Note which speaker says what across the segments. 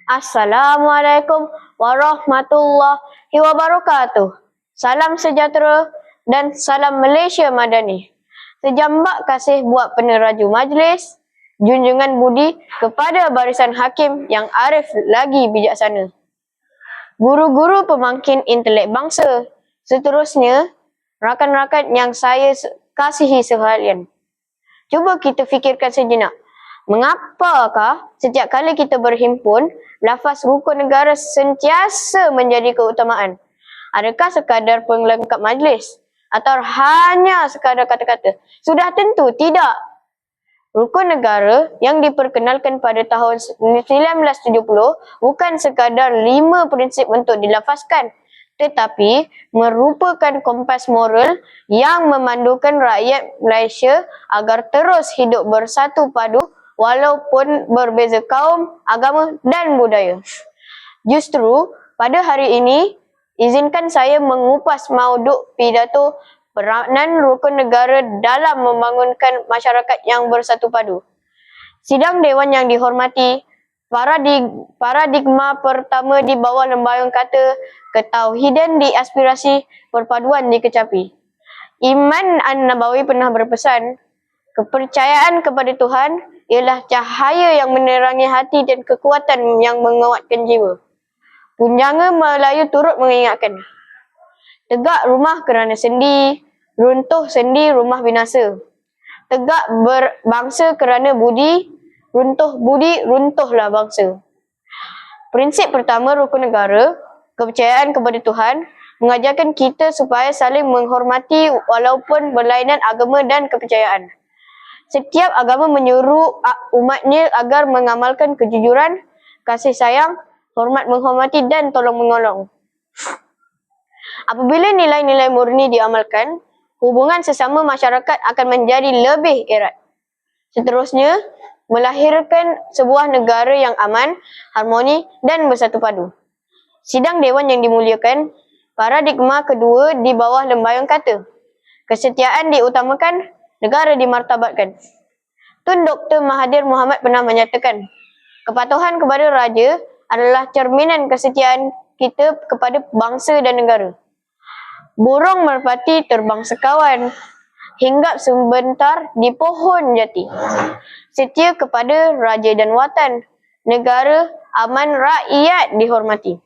Speaker 1: Assalamualaikum warahmatullahi wabarakatuh. Salam sejahtera dan salam Malaysia Madani. Sejambak kasih buat peneraju majlis, junjungan budi kepada barisan hakim yang arif lagi bijaksana. Guru-guru pemangkin intelek bangsa, seterusnya rakan-rakan yang saya kasihi sekalian. Cuba kita fikirkan sejenak. Mengapakah setiap kali kita berhimpun, lafaz rukun negara sentiasa menjadi keutamaan? Adakah sekadar pengelengkap majlis? Atau hanya sekadar kata-kata? Sudah tentu tidak. Rukun negara yang diperkenalkan pada tahun 1970 bukan sekadar 5 prinsip untuk dilafazkan, tetapi merupakan kompas moral yang memandukan rakyat Malaysia agar terus hidup bersatu padu walaupun berbeza kaum, agama dan budaya. Justru pada hari ini, izinkan saya mengupas mauduk pidato peranan rukun negara dalam membangunkan masyarakat yang bersatu padu. Sidang Dewan yang dihormati, paradigma pertama di bawah lembayung kata ketauhidan diaspirasi, perpaduan dikecapi. Imam An-Nabawi pernah berpesan, kepercayaan kepada Tuhan ialah cahaya yang menerangi hati dan kekuatan yang menguatkan jiwa. Punjanga Melayu turut mengingatkan, tegak rumah kerana sendi, runtuh sendi rumah binasa. Tegak berbangsa kerana budi, runtuh budi, runtuhlah bangsa. Prinsip pertama rukun negara, kepercayaan kepada Tuhan, mengajarkan kita supaya saling menghormati walaupun berlainan agama dan kepercayaan. Setiap agama menyuruh umatnya agar mengamalkan kejujuran, kasih sayang, hormat menghormati dan tolong menolong. Apabila nilai-nilai murni diamalkan, hubungan sesama masyarakat akan menjadi lebih erat. Seterusnya, melahirkan sebuah negara yang aman, harmoni dan bersatu padu. Sidang Dewan yang dimuliakan, paradigma kedua di bawah lembayung kata, kesetiaan diutamakan, negara dimartabatkan. Tun Dr. Mahathir Mohamad pernah menyatakan, kepatuhan kepada raja adalah cerminan kesetiaan kita kepada bangsa dan negara. Burung merpati terbang sekawan, hinggap sebentar di pohon jati. Setia kepada raja dan watan, negara, aman, rakyat dihormati.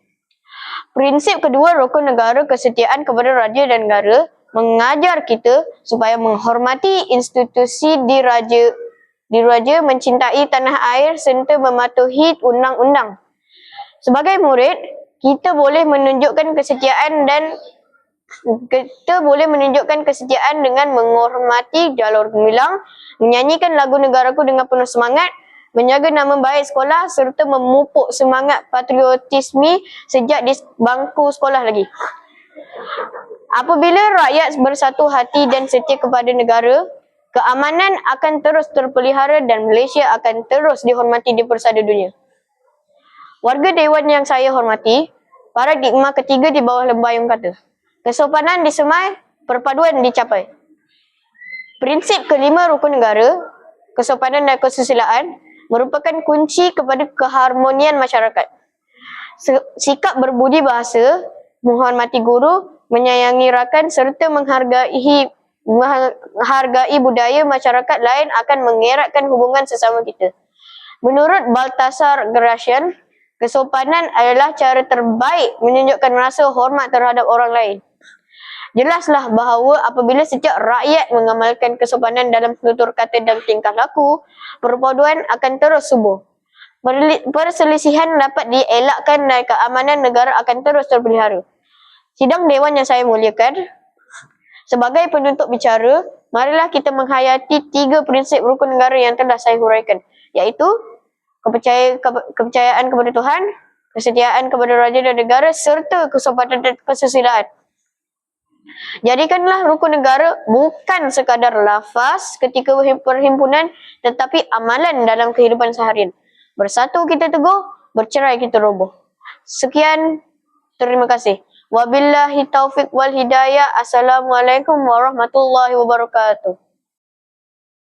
Speaker 1: Prinsip kedua rukun negara, kesetiaan kepada raja dan negara, mengajar kita supaya menghormati institusi diraja, mencintai tanah air serta mematuhi undang-undang. Sebagai murid, kita boleh menunjukkan kesetiaan dengan menghormati jalur gemilang, menyanyikan lagu negaraku dengan penuh semangat, menjaga nama baik sekolah serta memupuk semangat patriotisme sejak di bangku sekolah lagi. Apabila rakyat bersatu hati dan setia kepada negara, keamanan akan terus terpelihara dan Malaysia akan terus dihormati di persada dunia. Warga Dewan yang saya hormati, paradigma ketiga di bawah lembayung kata, kesopanan disemai, perpaduan dicapai. Prinsip kelima rukun negara, kesopanan dan kesusilaan, merupakan kunci kepada keharmonian masyarakat. Sikap berbudi bahasa, menghormati guru, menyayangi rakan serta menghargai budaya masyarakat lain akan mengeratkan hubungan sesama kita. Menurut Baltasar Gracian, kesopanan adalah cara terbaik menunjukkan rasa hormat terhadap orang lain. Jelaslah bahawa apabila setiap rakyat mengamalkan kesopanan dalam tutur kata dan tingkah laku, perpaduan akan terus subur. Perselisihan dapat dielakkan dan keamanan negara akan terus terpelihara. Sidang Dewan yang saya muliakan, sebagai penutup bicara, marilah kita menghayati 3 prinsip rukun negara yang telah saya huraikan, iaitu kepercayaan kepada Tuhan, kesetiaan kepada raja dan negara serta kesopanan dan kesusilaan. Jadikanlah rukun negara bukan sekadar lafaz ketika perhimpunan, tetapi amalan dalam kehidupan seharian. Bersatu kita teguh, bercerai kita roboh. Sekian, terima kasih. Wabillahi taufiq wal hidayah. Assalamualaikum warahmatullahi wabarakatuh.